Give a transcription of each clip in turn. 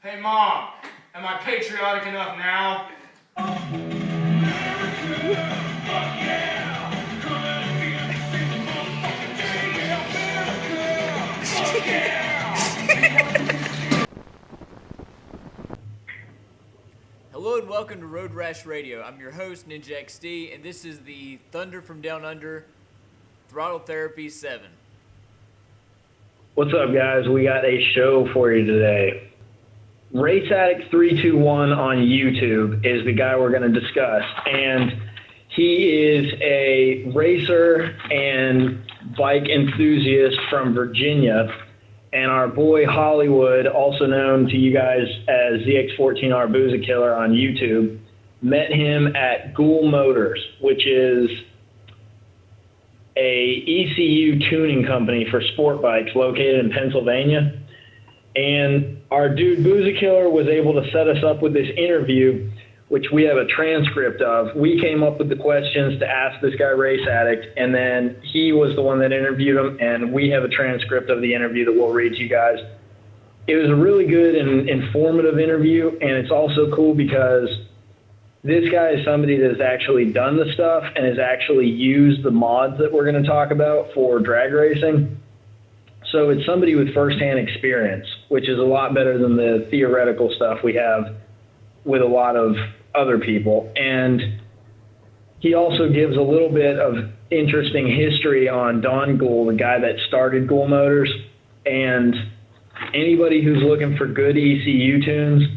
Hey, Mom, am I patriotic enough now? Hello and welcome to RoadRashRadio. I'm your host, Ninja XD, and this is the Thunder from Down Under Throttle Therapy 7. What's up, guys? We got a show for you today. Race Addict 321 on YouTube is the guy we're going to discuss, and he is a racer and bike enthusiast from Virginia, and our boy Hollywood, also known to you guys as ZX14R Booza Killer on YouTube, met him at Ghoul Motors, which is a ECU tuning company for sport bikes located in Pennsylvania. And our dude Booza Killer was able to set us up with this interview, which we have a transcript of. We came up with the questions to ask this guy Race Addict, and then he was the one that interviewed him, and we have a transcript of the interview that we'll read to you guys. It was a really good and informative interview, and it's also cool because this guy is somebody that has actually done the stuff and has actually used the mods that we're going to talk about for drag racing. So it's somebody with firsthand experience, which is a lot better than the theoretical stuff we have with a lot of other people. And he also gives a little bit of interesting history on Don Ghoul, the guy that started Ghoul Motors. And anybody who's looking for good ECU tunes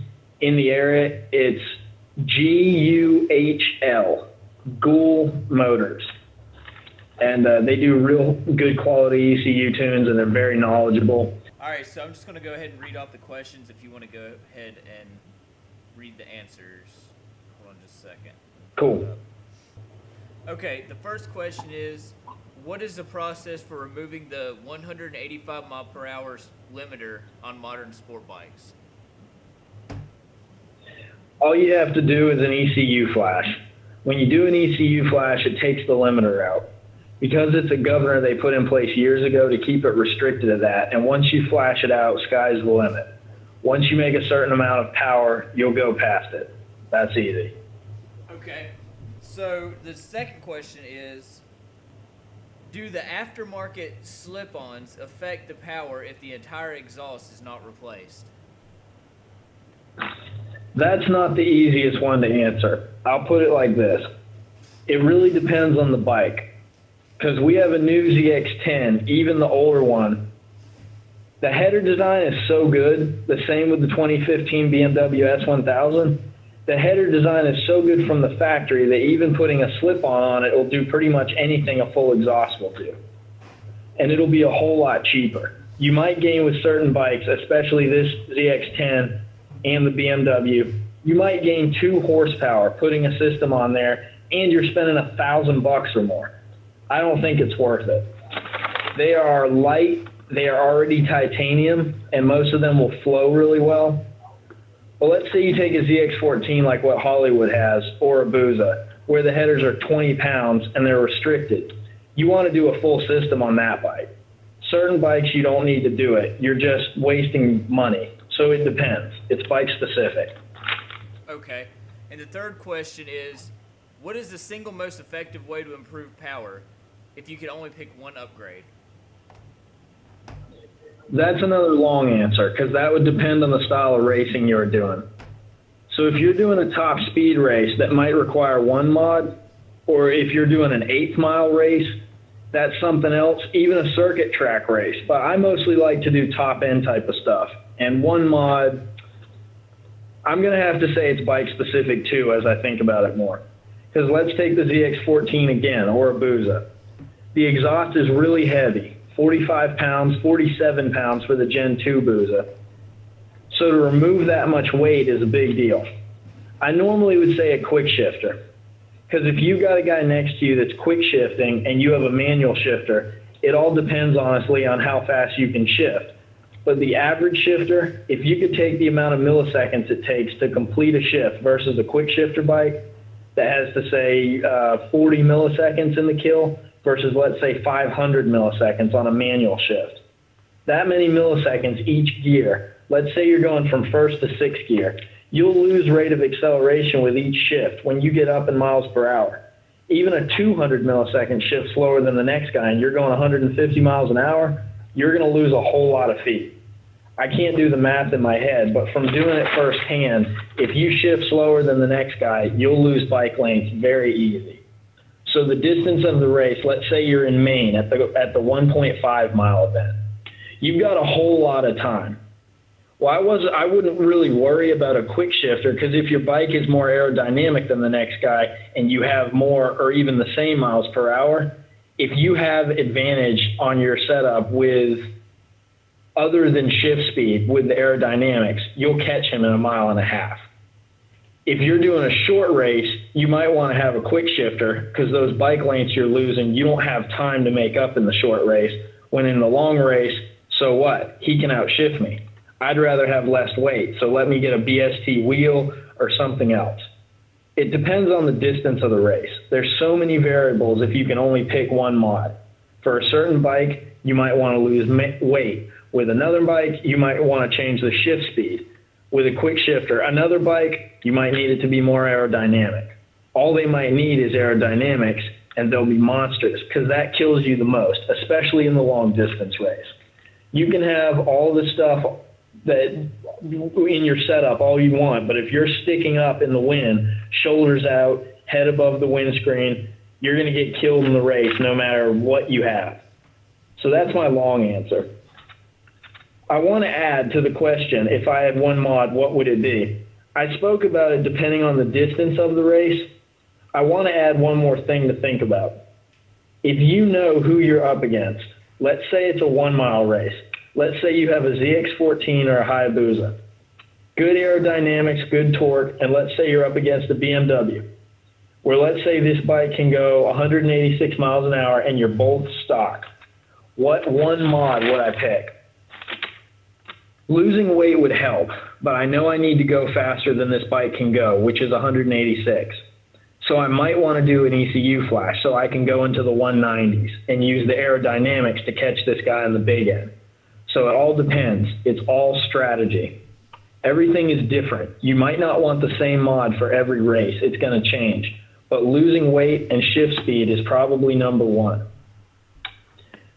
in the area, it's GUHL, Ghoul Motors. And they do real good quality ECU tunes, and they're very knowledgeable. All right, so I'm just going to go ahead and read off the questions if you want to go ahead and read the answers. Hold on just a second. Cool. Okay, the first question is, what is the process for removing the 185 mile per hour limiter on modern sport bikes? All you have to do is an ECU flash. When you do an ECU flash, it takes the limiter out. Because it's a governor they put in place years ago to keep it restricted to that, and once you flash it out, sky's the limit. Once you make a certain amount of power, you'll go past it. That's easy. Okay, so the second question is, do the aftermarket slip-ons affect the power if the entire exhaust is not replaced? That's not the easiest one to answer. I'll put it like this. It really depends on the bike. Because we have a new ZX10, even the older one. The header design is so good, the same with the 2015 BMW S1000. The header design is so good from the factory that even putting a slip-on on it will do pretty much anything a full exhaust will do. And it'll be a whole lot cheaper. You might gain with certain bikes, especially this ZX10 and the BMW, you might gain 2 horsepower putting a system on there, and you're spending $1,000 or more. I don't think it's worth it. They are light, they are already titanium, and most of them will flow really well. But let's say you take a ZX14 like what Hollywood has, or a Booza, where the headers are 20 pounds and they're restricted. You want to do a full system on that bike. Certain bikes, you don't need to do it. You're just wasting money. So it depends. It's bike specific. Okay, and the third question is, what is the single most effective way to improve power if you could only pick one upgrade? That's another long answer, because that would depend on the style of racing you're doing. So if you're doing a top speed race, that might require one mod, or if you're doing an 8th mile race, that's something else, even a circuit track race. But I mostly like to do top end type of stuff. And one mod, I'm going to have to say it's bike specific too, as I think about it more. Because let's take the ZX14 again, or a Booza. The exhaust is really heavy, 45 pounds, 47 pounds for the Gen 2 Booza. So to remove that much weight is a big deal. I normally would say a quick shifter. Because if you got a guy next to you that's quick shifting and you have a manual shifter, it all depends honestly on how fast you can shift. But the average shifter, if you could take the amount of milliseconds it takes to complete a shift versus a quick shifter bike that has to say 40 milliseconds in the kill, versus, let's say, 500 milliseconds on a manual shift. That many milliseconds each gear let's say you're going from first to sixth gear, you'll lose rate of acceleration with each shift when you get up in miles per hour. Even a 200 millisecond shift slower than the next guy and you're going 150 miles an hour, you're going to lose a whole lot of feet. I can't do the math in my head, but from doing it firsthand, if you shift slower than the next guy, you'll lose bike lengths very easy. So the distance of the race, let's say you're in Maine at the 1.5 mile event. You've got a whole lot of time. Well, I wouldn't really worry about a quick shifter because if your bike is more aerodynamic than the next guy and you have more or even the same miles per hour, if you have advantage on your setup with other than shift speed with the aerodynamics, you'll catch him in a mile and a half. If you're doing a short race, you might want to have a quick shifter because those bike lengths you're losing, you don't have time to make up in the short race. When in the long race, so what? He can outshift me. I'd rather have less weight, so let me get a BST wheel or something else. It depends on the distance of the race. There's so many variables if you can only pick one mod. For a certain bike, you might want to lose weight. With another bike, you might want to change the shift speed. With a quick shifter, another bike, you might need it to be more aerodynamic. All they might need is aerodynamics, and they'll be monsters because that kills you the most, especially in the long distance race. You can have all the stuff that in your setup all you want, but if you're sticking up in the wind, shoulders out, head above the windscreen, you're going to get killed in the race no matter what you have. So that's my long answer. I want to add to the question, if I had one mod, what would it be? I spoke about it depending on the distance of the race. I want to add one more thing to think about. If you know who you're up against, let's say it's a 1 mile race. Let's say you have a ZX14 or a Hayabusa. Good aerodynamics, good torque, and let's say you're up against a BMW, where let's say this bike can go 186 miles an hour and you're both stock. What one mod would I pick? Losing weight would help, but I know I need to go faster than this bike can go, which is 186. So I might want to do an ECU flash so I can go into the 190s and use the aerodynamics to catch this guy on the big end. So it all depends. It's all strategy. Everything is different. You might not want the same mod for every race. It's going to change. But losing weight and shift speed is probably number one.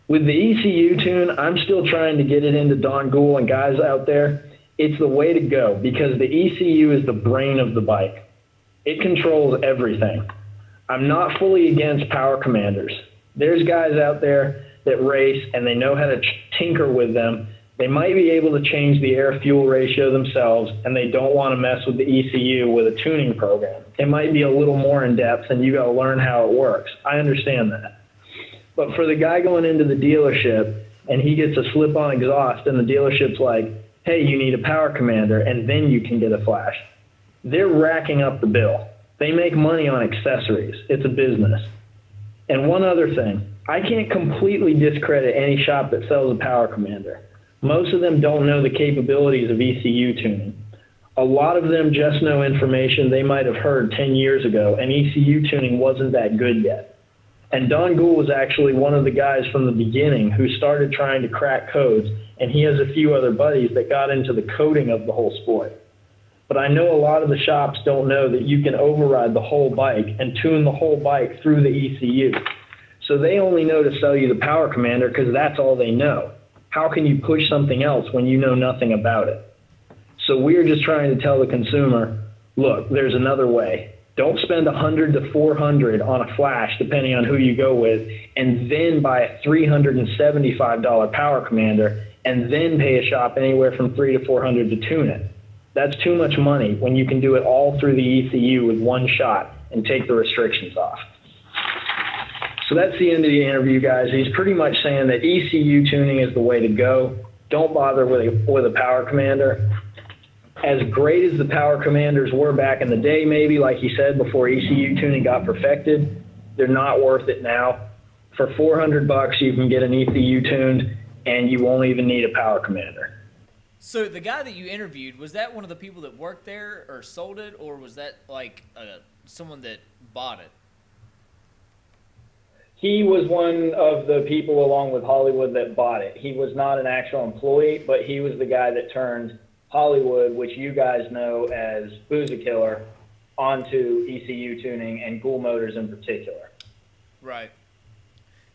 With the ECU tune, I'm still trying to get it into Don Gould and guys out there. It's the way to go because the ECU is the brain of the bike. It controls everything. I'm not fully against power commanders. There's guys out there that race and they know how to tinker with them. They might be able to change the air-fuel ratio themselves and they don't want to mess with the ECU with a tuning program. It might be a little more in-depth and you got to learn how it works. I understand that. But for the guy going into the dealership and he gets a slip-on exhaust and the dealership's like, hey, you need a power commander and then you can get a flash. They're racking up the bill. They make money on accessories. It's a business. And one other thing, I can't completely discredit any shop that sells a power commander. Most of them don't know the capabilities of ECU tuning. A lot of them just know information they might have heard 10 years ago, and ECU tuning wasn't that good yet. And Don Gould was actually one of the guys from the beginning who started trying to crack codes, and he has a few other buddies that got into the coding of the whole sport. But I know a lot of the shops don't know that you can override the whole bike and tune the whole bike through the ECU. So they only know to sell you the power commander because that's all they know. How can you push something else when you know nothing about it? So we're just trying to tell the consumer, look, there's another way. Don't spend $100 to $400 on a flash, depending on who you go with, and then buy a $375 power commander, and then pay a shop anywhere from $300 to $400 to tune it. That's too much money when you can do it all through the ECU with one shot and take the restrictions off. So that's the end of the interview, guys. He's pretty much saying that ECU tuning is the way to go. Don't bother with a power commander. As great as the power commanders were back in the day, maybe, like he said, before ECU tuning got perfected, they're not worth it now. For $400, you can get an ECU tuned, and you won't even need a power commander. So the guy that you interviewed, was that one of the people that worked there or sold it, or was that like someone that bought it? He was one of the people along with Hollywood that bought it. He was not an actual employee, but he was the guy that turned Hollywood, which you guys know as Booza Killer, onto ECU tuning and Ghoul Motors in particular. Right.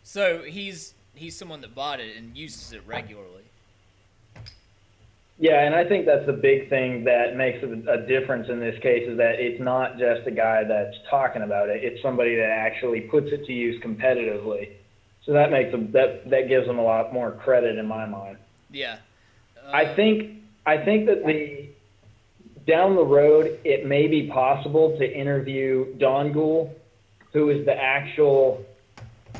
So he's someone that bought it and uses it regularly. Yeah, and I think that's the big thing that makes a difference in this case is that it's not just a guy that's talking about it. It's somebody that actually puts it to use competitively. So that makes that gives them a lot more credit in my mind. Yeah. I think that down the road it may be possible to interview Don Ghoul, who is the actual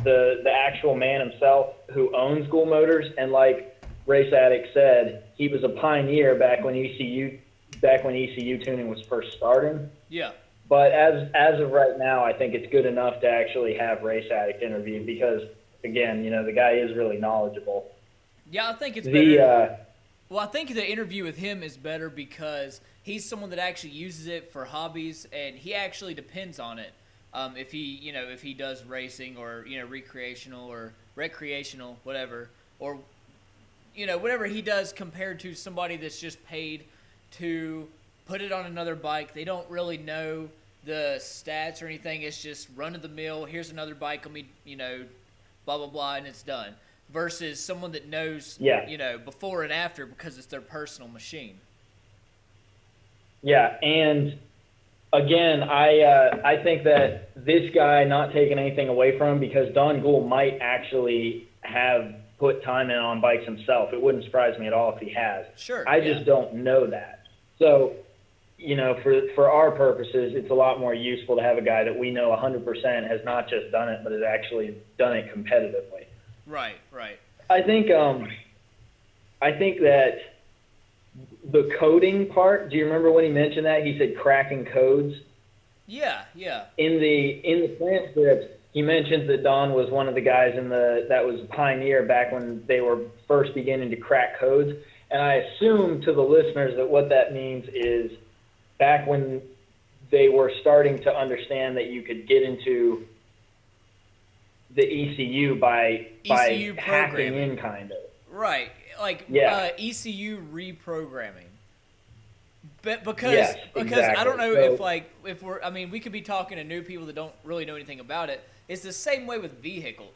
man himself who owns Ghoul Motors, and like Race Addict said, he was a pioneer back when ECU tuning was first starting. Yeah. But as of right now, I think it's good enough to actually have Race Addict interviewed because, again, the guy is really knowledgeable. Yeah, I think it's better. Well, I think the interview with him is better because he's someone that actually uses it for hobbies, and he actually depends on it. If he does racing or recreational, whatever, or whatever he does compared to somebody that's just paid to put it on another bike. They don't really know the stats or anything. It's just run of the mill. Here's another bike. Let me, blah, blah, blah, and it's done. Versus someone that knows, before and after because it's their personal machine. Yeah, and again, I think that this guy, not taking anything away from him, because Don Ghoul might actually have put time in on bikes himself. It wouldn't surprise me at all if he has. Sure. I just don't know that. So, for our purposes, it's a lot more useful to have a guy that we know 100% has not just done it, but has actually done it competitively. Right. I think that the coding part, do you remember when he mentioned that? He said cracking codes. Yeah. In the transcript, he mentions that Don was one of the guys that was a pioneer back when they were first beginning to crack codes. And I assume to the listeners that what that means is back when they were starting to understand that you could get into the ECU by hacking in, kind of. Right. ECU reprogramming. But because exactly. I don't know we could be talking to new people that don't really know anything about it. It's the same way with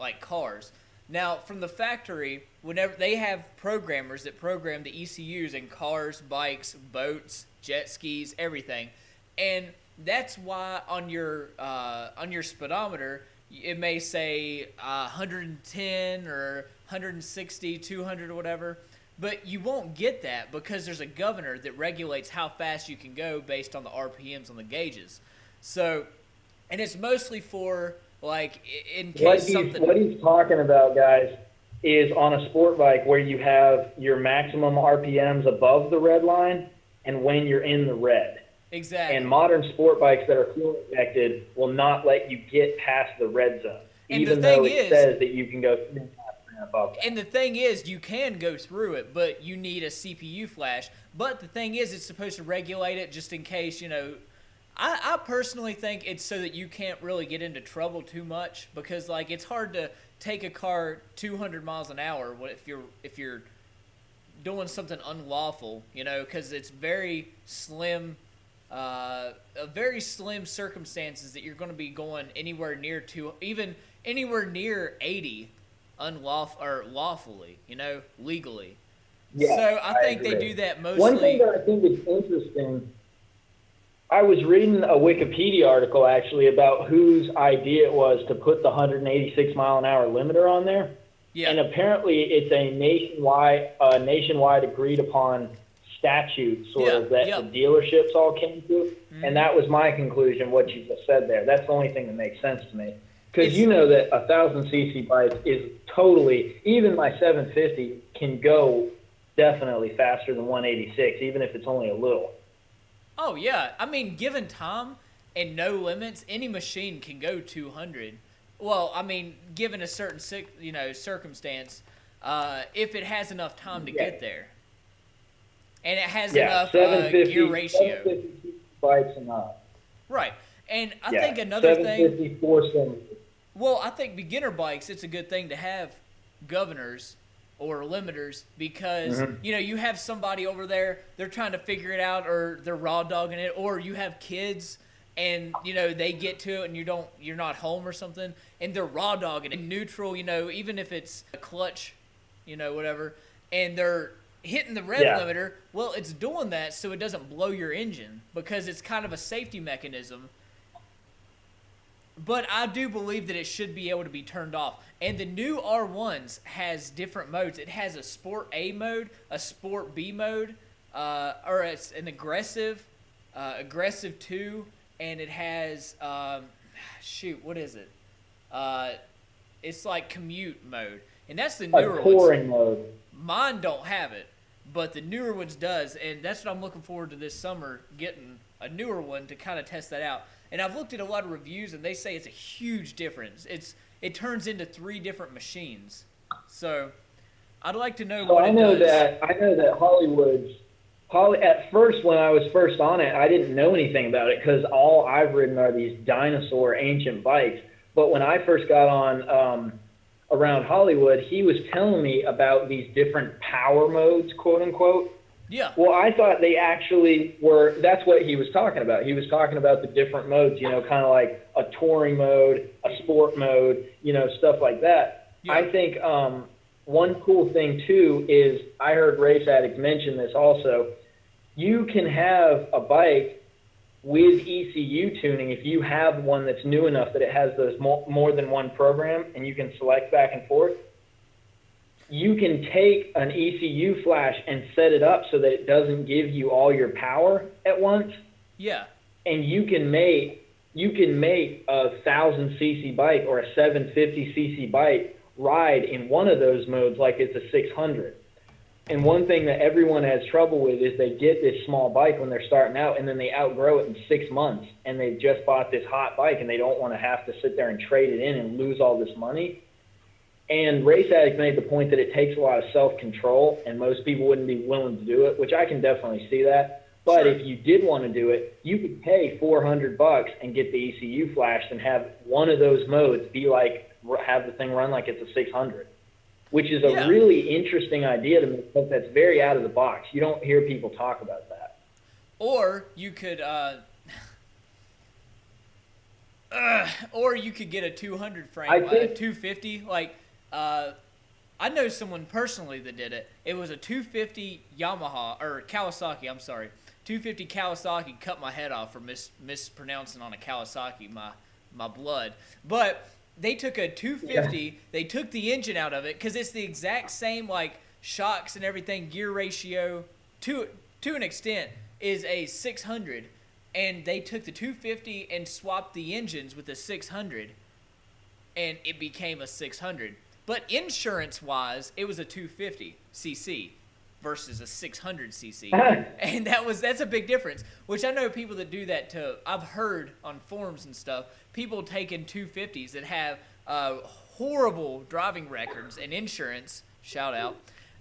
like cars. Now, from the factory, whenever they have programmers that program the ECUs in cars, bikes, boats, jet skis, everything, and that's why on your speedometer it may say 110 or 160, 200 or whatever. But you won't get that because there's a governor that regulates how fast you can go based on the RPMs on the gauges. So, and it's mostly for, in case What he's talking about, guys, is on a sport bike where you have your maximum RPMs above the red line and when you're in the red. Exactly. And modern sport bikes that are fuel injected will not let you get past the red zone, even though it says that you can go above that. And the thing is, you can go through it, but you need a CPU flash. But the thing is, it's supposed to regulate it just in case, I personally think it's so that you can't really get into trouble too much because, it's hard to take a car 200 miles an hour if you're doing something unlawful, because it's very slim circumstances that you're going to be going anywhere near 80 lawfully, legally. Yeah, so I think agree. They do that mostly. One thing that I think is interesting, I was reading a Wikipedia article actually about whose idea it was to put the 186 mile an hour limiter on there. Yeah. And apparently it's a nationwide agreed upon statute that the dealerships all came to. Mm-hmm. And that was my conclusion, what you just said there. That's the only thing that makes sense to me. Because that 1,000cc bike is totally, even my 750 can go definitely faster than 186, even if it's only a little. Oh, yeah. I mean, given time and no limits, any machine can go 200. Well, I mean, given a certain circumstance, if it has enough time to get there. And it has enough gear ratio. 750 bikes enough. Right. And I think another thing, Well, I think beginner bikes, it's a good thing to have governors or limiters because, you have somebody over there, they're trying to figure it out or they're raw dogging it, or you have kids and, they get to it and you're not home or something and they're raw dogging it neutral, even if it's a clutch, whatever, and they're hitting the rev limiter. Well, it's doing that so it doesn't blow your engine because it's kind of a safety mechanism. But I do believe that it should be able to be turned off. And the new R1s has different modes. It has a Sport A mode, a Sport B mode, or it's an aggressive 2, and it has, what is it? It's like commute mode. And that's the newer ones. Touring mode. Mine don't have it, but the newer ones does. And that's what I'm looking forward to this summer, getting a newer one to kind of test that out. And I've looked at a lot of reviews, and they say it's a huge difference. It turns into 3 different machines. So I'd like to know what it does. I know that at first, when I was first on it, I didn't know anything about it because all I've ridden are these dinosaur ancient bikes. But when I first got on around Hollywood, he was telling me about these different power modes, quote unquote. Yeah. Well, I thought they actually were. That's what he was talking about. He was talking about the different modes, kind of like a touring mode, a sport mode, stuff like that. Yeah. I think one cool thing too is I heard Race Addict mention this also. You can have a bike with ECU tuning if you have one that's new enough that it has those more than one program and you can select back and forth. You can take an ECU flash and set it up so that it doesn't give you all your power at once. Yeah. And you can make a 1,000cc bike or a 750cc bike ride in one of those modes like it's a 600. And one thing that everyone has trouble with is they get this small bike when they're starting out and then they outgrow it in 6 months and they've just bought this hot bike and they don't want to have to sit there and trade it in and lose all this money. And Race Addict made the point that it takes a lot of self-control, and most people wouldn't be willing to do it, which I can definitely see that. But if you did want to do it, you could pay $400 and get the ECU flashed and have one of those modes have the thing run like it's a 600, which is a really interesting idea to me because that's very out of the box. You don't hear people talk about that. Or you could get a 200 frame, a 250, I know someone personally that did it. It was a 250 Kawasaki, 250 Kawasaki cut my head off for mispronouncing on a Kawasaki, my blood. But they took a 250, they took the engine out of it because it's the exact same shocks and everything, gear ratio to an extent is a 600. And they took the 250 and swapped the engines with the 600, and it became a 600. But insurance-wise, it was a 250cc versus a 600cc, and that's a big difference. Which I know people that do that too. I've heard on forums and stuff, people taking 250s that have horrible driving records and insurance. Shout out.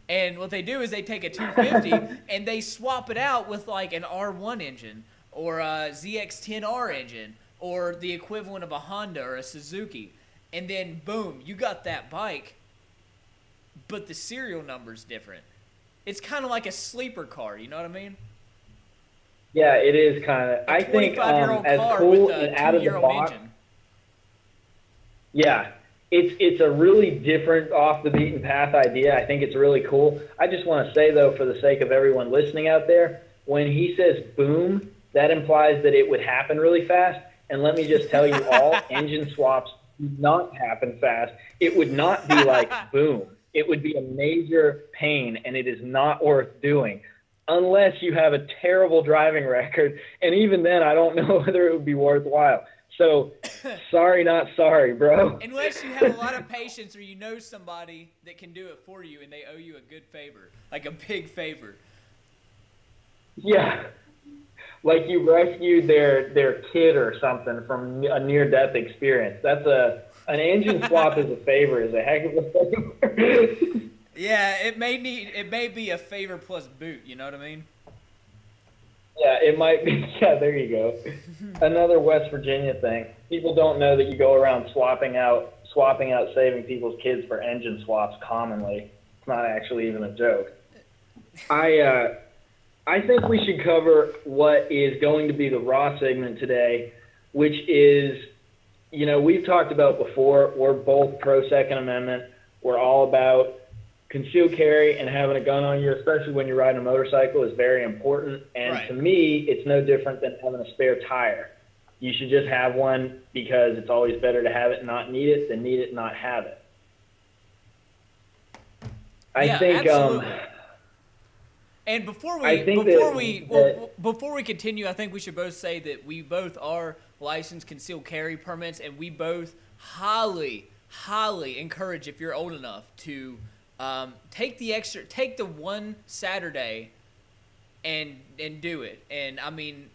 And what they do is they take a 250 and they swap it out with an R1 engine, or a ZX-10R engine, or the equivalent of a Honda or a Suzuki. And then, boom, you got that bike, but the serial number's different. It's kind of like a sleeper car, you know what I mean? Yeah, it is kind of. I think as cool and out of the box. Engine. Yeah, it's a really different off the beaten path idea. I think it's really cool. I just want to say, though, for the sake of everyone listening out there, when he says boom, that implies that it would happen really fast. And let me just tell you all, engine swaps do not happen fast. It would not be like boom. It would be a major pain, and it is not worth doing unless you have a terrible driving record. And even then, I don't know whether it would be worthwhile. So, sorry, not sorry, bro. Unless you have a lot of patience or you know somebody that can do it for you and they owe you a good favor, like a big favor. Yeah. Like you rescued their kid or something from a near-death experience. That's an engine swap is a favor, is a heck of a favor. Yeah, it may be a favor plus boot, you know what I mean? Yeah, it might be. Yeah, there you go. Another West Virginia thing. People don't know that you go around swapping out saving people's kids for engine swaps commonly. It's not actually even a joke. I think we should cover what is going to be the raw segment today, which is, we've talked about before, we're both pro Second Amendment. We're all about concealed carry, and having a gun on you, especially when you're riding a motorcycle, is very important. And right. To me, it's no different than having a spare tire. You should just have one because it's always better to have it and not need it than need it and not have it. I think. Absolutely. And before we continue, I think we should both say that we both are licensed concealed carry permits, and we both highly encourage, if you're old enough, to take the one Saturday and do it. And I mean,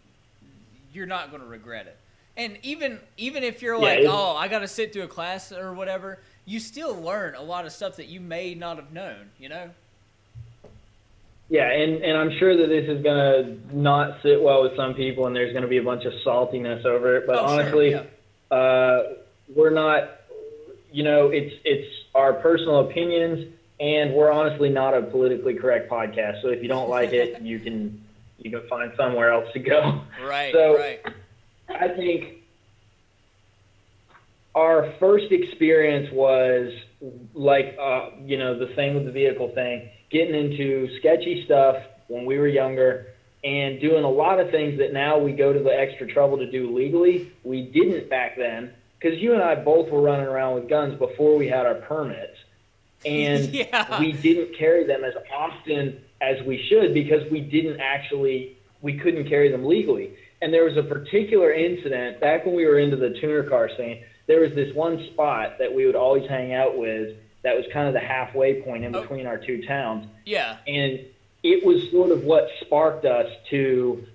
you're not going to regret it. And even if you're I got to sit through a class or whatever, you still learn a lot of stuff that you may not have known, Yeah, and I'm sure that this is going to not sit well with some people, and there's going to be a bunch of saltiness over it. But honestly, sure, yeah. We're not, it's our personal opinions, and we're honestly not a politically correct podcast. So if you don't like it, you can find somewhere else to go. Right, so right. I think our first experience was like, the thing with the vehicle thing, getting into sketchy stuff when we were younger and doing a lot of things that now we go to the extra trouble to do legally. We didn't back then, because you and I both were running around with guns before we had our permits. And we didn't carry them as often as we should because we couldn't carry them legally. And there was a particular incident back when we were into the tuner car scene. There was this one spot that we would always hang out with that was kind of the halfway point in between our two towns. Yeah. And it was sort of what sparked us to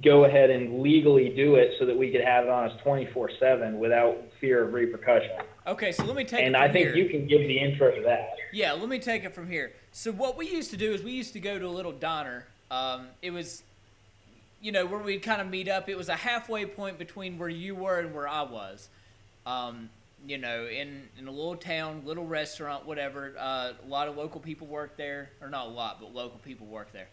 go ahead and legally do it so that we could have it on us 24/7 without fear of repercussion. Okay, so let me take it from here. And I think you can give the intro to that. Yeah, let me take it from here. So what we used to do is we used to go to a little diner. It was, where we'd kind of meet up. It was a halfway point between where you were and where I was. In a little town, little restaurant, whatever. A lot of local people work there. Or not a lot, but local people work there.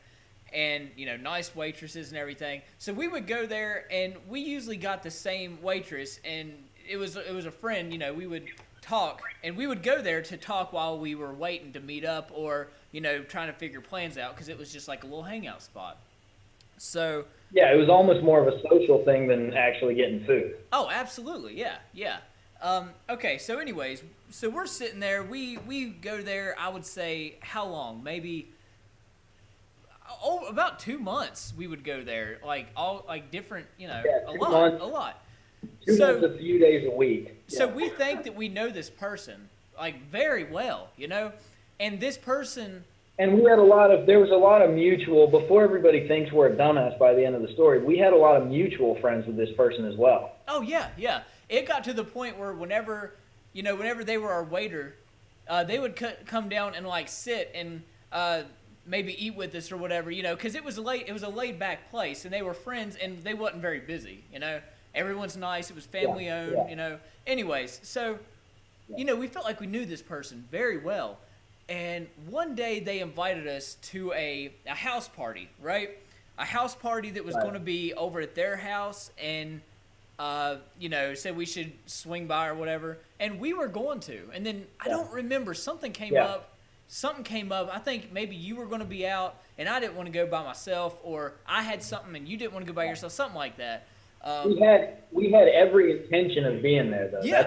And, nice waitresses and everything. So we would go there, and we usually got the same waitress, and it was a friend, we would talk, and we would go there to talk while we were waiting to meet up or, trying to figure plans out, because it was just like a little hangout spot. So... Yeah, it was almost more of a social thing than actually getting food. Oh, absolutely, yeah. Okay, so anyways, so we're sitting there, we go there, I would say, how long? Maybe... about 2 months we would go there, different, a lot. 2 months, a few days a week. So we think that we know this person, very well, and this person... And there was a lot of mutual, before everybody thinks we're a dumbass by the end of the story, we had a lot of mutual friends with this person as well. Oh, yeah. It got to the point where whenever they were our waiter, they would come down and, sit and... maybe eat with us or whatever, because it was a laid back place, and they were friends, and they wasn't very busy, Everyone's nice. It was family owned, Anyways, so, we felt like we knew this person very well, and one day they invited us to a house party, right? A house party that was going to be over at their house, and said we should swing by or whatever, and we were going to, and then I don't remember, something came up. I think maybe you were going to be out, and I didn't want to go by myself, or I had something and you didn't want to go by yourself, something like that. We had every intention of being there, though. Yeah,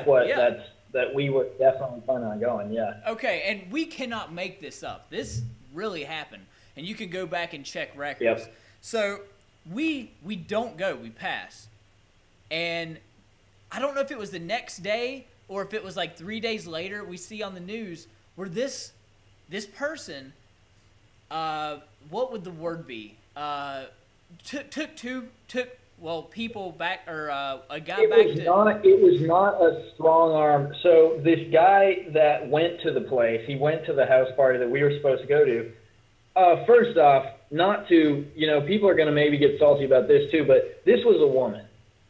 that we were definitely planning on going, yeah. Okay, and we cannot make this up. This really happened, and you can go back and check records. Yep. So we don't go, we pass. And I don't know if it was the next day or if it was 3 days later, we see on the news where this person, what would the word be? Took people back, or a guy back to... It was not a strong arm. So this guy that went to the place, he went to the house party that we were supposed to go to. First off, not to, people are going to maybe get salty about this too, but this was a woman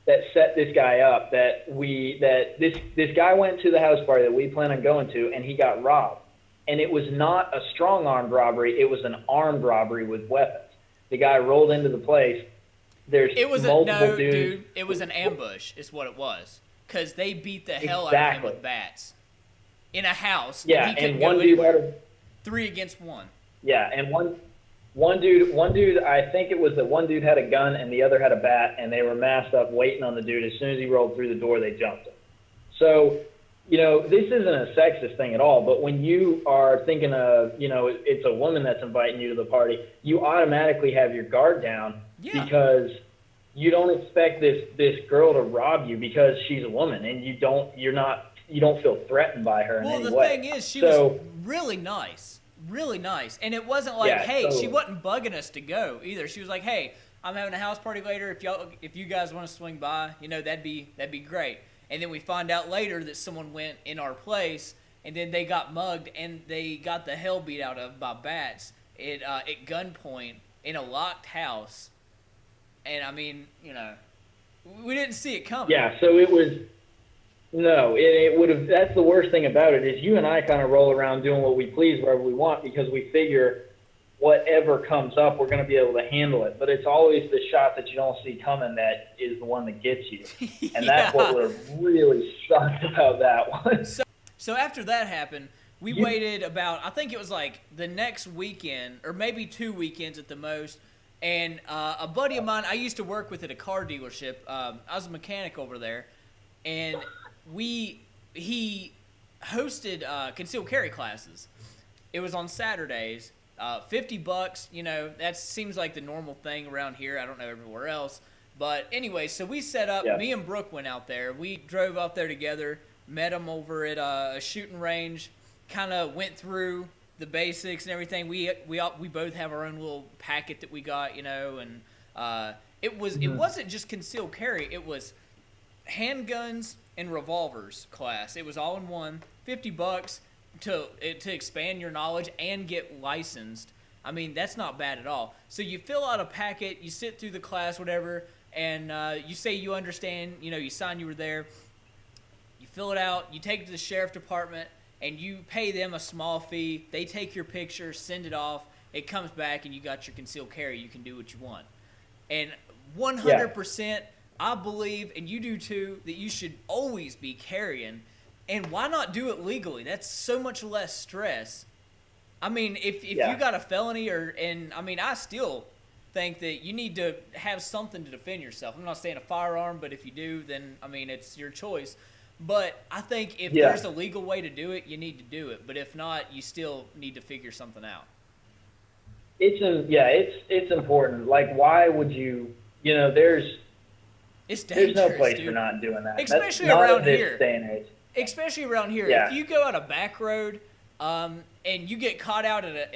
that set this guy up, that this guy went to the house party that we plan on going to, and he got robbed. And it was not a strong-armed robbery. It was an armed robbery with weapons. The guy rolled into the place. It was an ambush is what it was, because they beat the hell out of him with bats in a house. Yeah, and one dude had 3 against 1. Yeah, and one dude, I think it was that one dude had a gun and the other had a bat, and they were masked up waiting on the dude. As soon as he rolled through the door, they jumped him. So, this isn't a sexist thing at all, but when you are thinking of, it's a woman that's inviting you to the party, you automatically have your guard down because you don't expect this girl to rob you because she's a woman, and you don't feel threatened by her in any way. Well, the thing is, she was really nice. Really nice. And it wasn't like, she wasn't bugging us to go either. She was like, hey, I'm having a house party later. If you guys want to swing by, that'd be great. And then we find out later that someone went in our place, and then they got mugged, and they got the hell beat out of by bats at gunpoint in a locked house. And I mean, we didn't see it coming. Yeah, so it was. No, it would have. That's the worst thing about it is you and I kind of roll around doing what we please wherever we want because we figure whatever comes up, we're going to be able to handle it. But it's always the shot that you don't see coming that is the one that gets you. And that's what would have really sucked about that one. So after that happened, we waited about, I think it was like the next weekend, or maybe 2 weekends at the most, and a buddy of mine I used to work with at a car dealership, I was a mechanic over there, and he hosted concealed carry classes. It was on Saturdays. $50, that seems like the normal thing around here. I don't know everywhere else. But anyway, so we set up, me and Brooke went out there. We drove up there together, met him over at a shooting range, kind of went through the basics and everything. We both have our own little packet that we got, and it wasn't just concealed carry. It was handguns and revolvers class. It was all in one, $50 to expand your knowledge and get licensed. I mean, that's not bad at all. So you fill out a packet, you sit through the class, whatever, and you say you understand, you sign you were there. You fill it out, you take it to the sheriff department, and you pay them a small fee. They take your picture, send it off. It comes back, and you got your concealed carry. You can do what you want. And 100%, I believe, and you do too, that you should always be carrying. And why not do it legally? That's so much less stress. I mean, if you got a felony I still think that you need to have something to defend yourself. I'm not saying a firearm, but if you do, then, it's your choice. But I think if there's a legal way to do it, you need to do it. But if not, you still need to figure something out. It's important. Like, why would you, there's no place for not doing that. Especially That's around not in this here. day and age. Especially around here. If you go out a back road and you get caught out at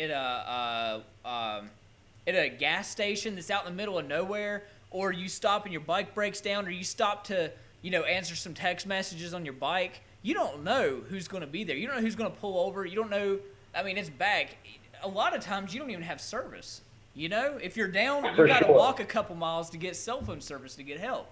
a gas station that's out in the middle of nowhere, or you stop and your bike breaks down, or you stop to, answer some text messages on your bike, you don't know who's going to be there. You don't know who's going to pull over. You don't know. It's back. A lot of times you don't even have service. If you're down, you got to walk a couple miles to get cell phone service to get help.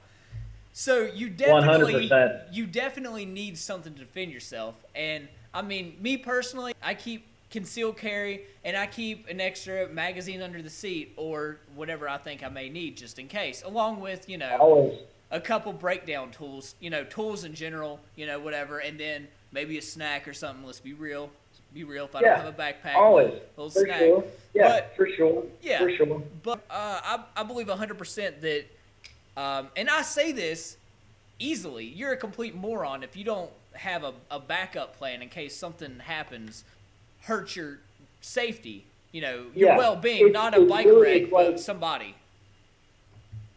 So you definitely 100%. You definitely need something to defend yourself. And me personally, I keep concealed carry and I keep an extra magazine under the seat or whatever I think I may need just in case, along with, Always. a couple breakdown tools, tools in general, whatever, and then maybe a snack or something. Let's be real. If I don't have a backpack, always. little For snack. sure. Yeah, but, for sure. Yeah, for sure. But I believe 100% that, and I say this easily, you're a complete moron if you don't have a backup plan in case something happens, hurts your safety, your well-being, not a bike wreck, but somebody.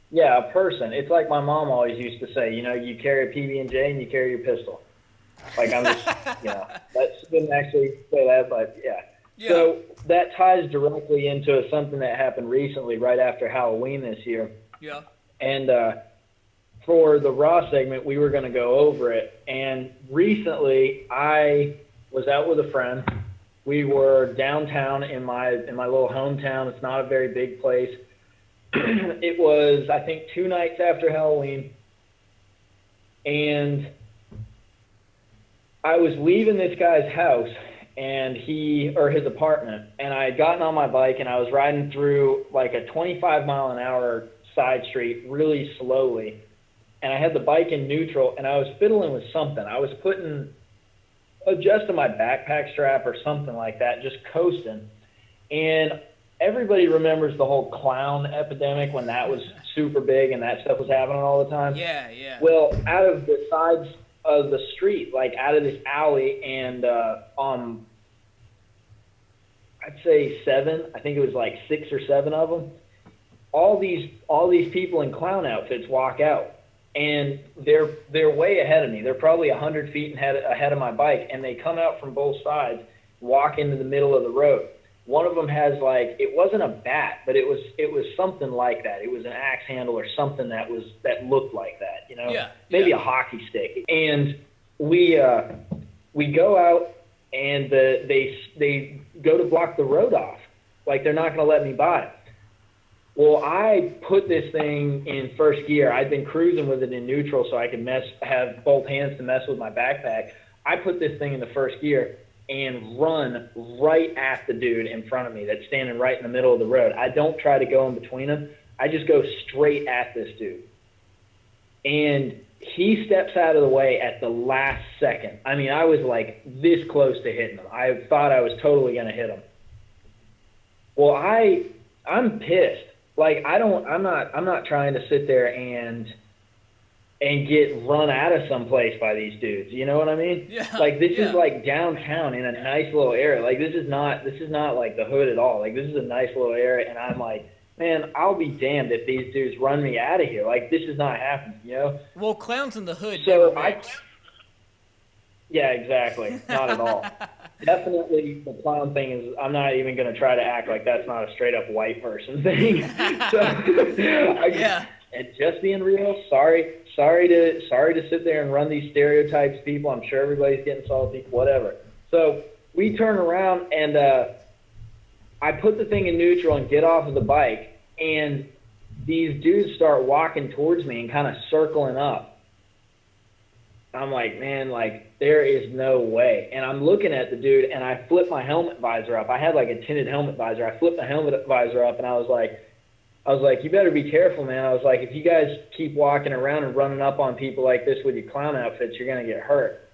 Yeah, a person. It's like my mom always used to say, you carry a PB&J and you carry your pistol. Like, I'm just, that didn't actually say that, but yeah. So that ties directly into something that happened recently right after Halloween this year. Yeah. And for the Raw segment, we were going to go over it. And recently, I was out with a friend, We were downtown in my little hometown. It's not a very big place. It was, I think, 2 nights after Halloween, and I was leaving this guy's house and his apartment, and I had gotten on my bike and I was riding through like a 25-mile-an-hour side street really slowly, and I had the bike in neutral and I was fiddling with something. I was adjusting my backpack strap or something like that, just coasting. And everybody remembers the whole clown epidemic when that was super big and that stuff was happening all the time. Yeah, yeah. Well, out of the sides of the street, like out of this alley, and I'd say 7, I think it was like 6 or 7 of them, all these people in clown outfits walk out. And they're way ahead of me. They're probably 100 feet ahead of my bike, and they come out from both sides, walk into the middle of the road. One of them has like, it wasn't a bat, but it was something like that. It was an axe handle or something that looked like that, you know, maybe a hockey stick. And we go out, and they go to block the road off, like they're not going to let me by. Well, I put this thing in first gear. I'd been cruising with it in neutral so I could have both hands to mess with my backpack. I put this thing in the first gear and run right at the dude in front of me that's standing right in the middle of the road. I don't try to go in between them. I just go straight at this dude. And he steps out of the way at the last second. I mean, I was like this close to hitting him. I thought I was totally going to hit him. Well, I'm pissed. Like, I'm not trying to sit there and get run out of someplace by these dudes. You know what I mean? Yeah. Like, this is like downtown in a nice little area. Like, this is not like the hood at all. Like, this is a nice little area, and I'm like, man, I'll be damned if these dudes run me out of here. Like, this is not happening, you know? Well, clowns in the hood So never mix. Yeah, exactly. Not at all. Definitely the clown thing is, I'm not even going to try to act like that's not a straight up white person thing. So, and just being real, sorry to sit there and run these stereotypes, people. I'm sure everybody's getting salty, whatever. So we turn around, and I put the thing in neutral and get off of the bike, and these dudes start walking towards me and kind of circling up. I'm like, man, like, there is no way. And I'm looking at the dude, and I flip my helmet visor up. I had like a tinted helmet visor. I flipped my helmet visor up, and I was like, you better be careful, man. I was like, if you guys keep walking around and running up on people like this with your clown outfits, you're going to get hurt.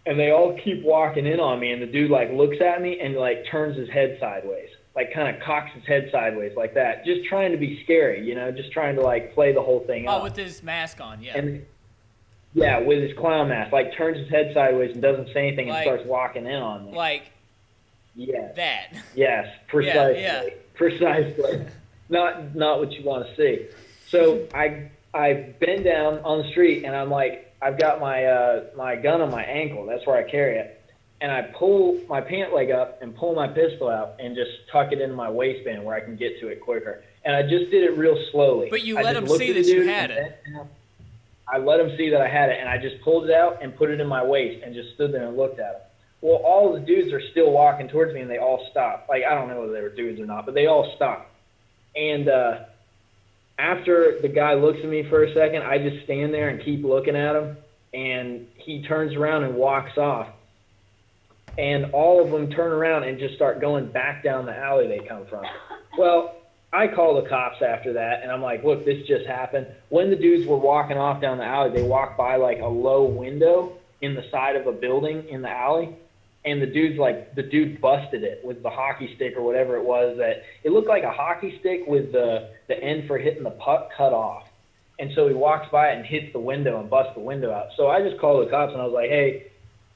And they all keep walking in on me, and the dude like looks at me and like turns his head sideways, like kind of cocks his head sideways like that, just trying to be scary, you know, just trying to like play the whole thing up. Oh, with his mask on, yeah. And yeah, with his clown mask, like turns his head sideways and doesn't say anything and starts walking in on me. Like that. Yes, precisely. Yeah. Precisely. Not what you want to see. So I bend down on the street, and I'm like, I've got my gun on my ankle. That's where I carry it. And I pull my pant leg up and pull my pistol out and just tuck it into my waistband where I can get to it quicker. And I just did it real slowly. But you let him see that you had it. I let him see that I had it, and I just pulled it out and put it in my waist and just stood there and looked at him. Well, all the dudes are still walking towards me, and they all stopped. Like, I don't know whether they were dudes or not, but they all stopped. And after the guy looks at me for a second, I just stand there and keep looking at him, and he turns around and walks off. And all of them turn around and just start going back down the alley they come from. Well, I call the cops after that, and I'm like, look, this just happened. When the dudes were walking off down the alley, they walked by like a low window in the side of a building in the alley, and the dude busted it with the hockey stick or whatever it was. That it looked like a hockey stick with the end for hitting the puck cut off. And so he walks by it and hits the window and busts the window out. So I just called the cops, and I was like, hey,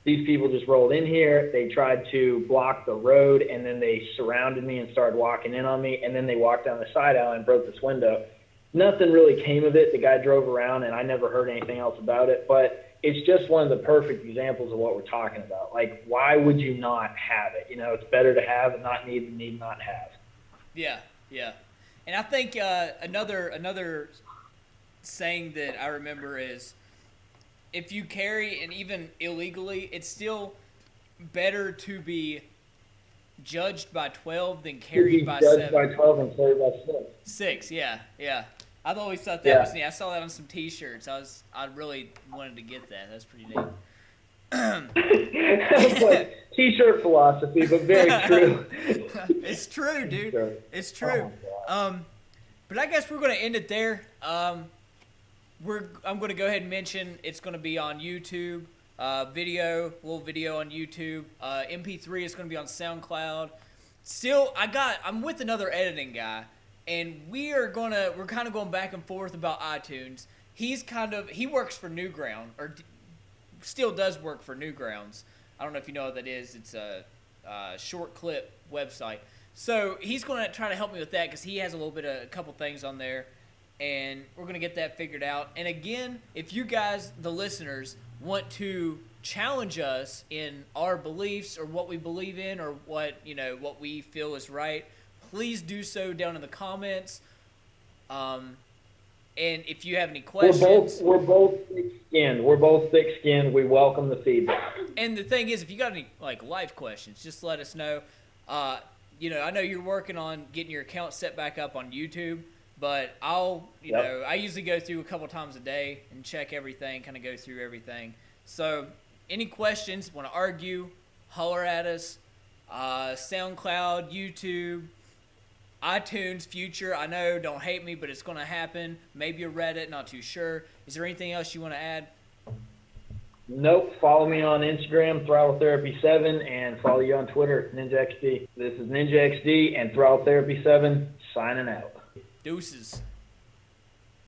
these people just rolled in here. They tried to block the road, and then they surrounded me and started walking in on me, and then they walked down the side alley and broke this window. Nothing really came of it. The guy drove around, and I never heard anything else about it. But it's just one of the perfect examples of what we're talking about. Like, why would you not have it? You know, it's better to have and not need than need not have. Yeah, yeah. And I think another saying that I remember is, if you carry, and even illegally, it's still better to be judged by 12, then Should be carried by judged 7. by 12 and carried by 6. 6, yeah. I've always thought that Yeah. was neat. I saw that on some T-shirts. I really wanted to get that. That's pretty neat. It's like T-shirt philosophy, but very true. It's true, dude. Sure. It's true. But I guess we're going to end it there. I'm going to go ahead and mention it's going to be on YouTube, little video on YouTube. MP3 is going to be on SoundCloud. Still, I'm with another editing guy, and we're kind of going back and forth about iTunes. He works for Newground, or still does work for Newgrounds. I don't know if you know what that is. It's a short clip website. So he's going to try to help me with that because he has a couple things on there, and we're going to get that figured out. And again, if you guys, the listeners, want to challenge us in our beliefs or what we believe in or what we feel is right, please do so down in the comments. And if you have any questions, we're both thick-skinned. We're both thick-skinned. We welcome the feedback. And the thing is, if you got any life questions, just let us know. I know you're working on getting your account set back up on YouTube, but I usually go through a couple times a day and check everything, kind of go through everything. So any questions, want to argue, holler at us. SoundCloud, YouTube, iTunes, future. I know, don't hate me, but it's going to happen. Maybe a Reddit, not too sure. Is there anything else you want to add? Nope. Follow me on Instagram, ThrottleTherapy7, and follow you on Twitter, NinjaXD. This is NinjaXD and ThrottleTherapy7 signing out. Deuces.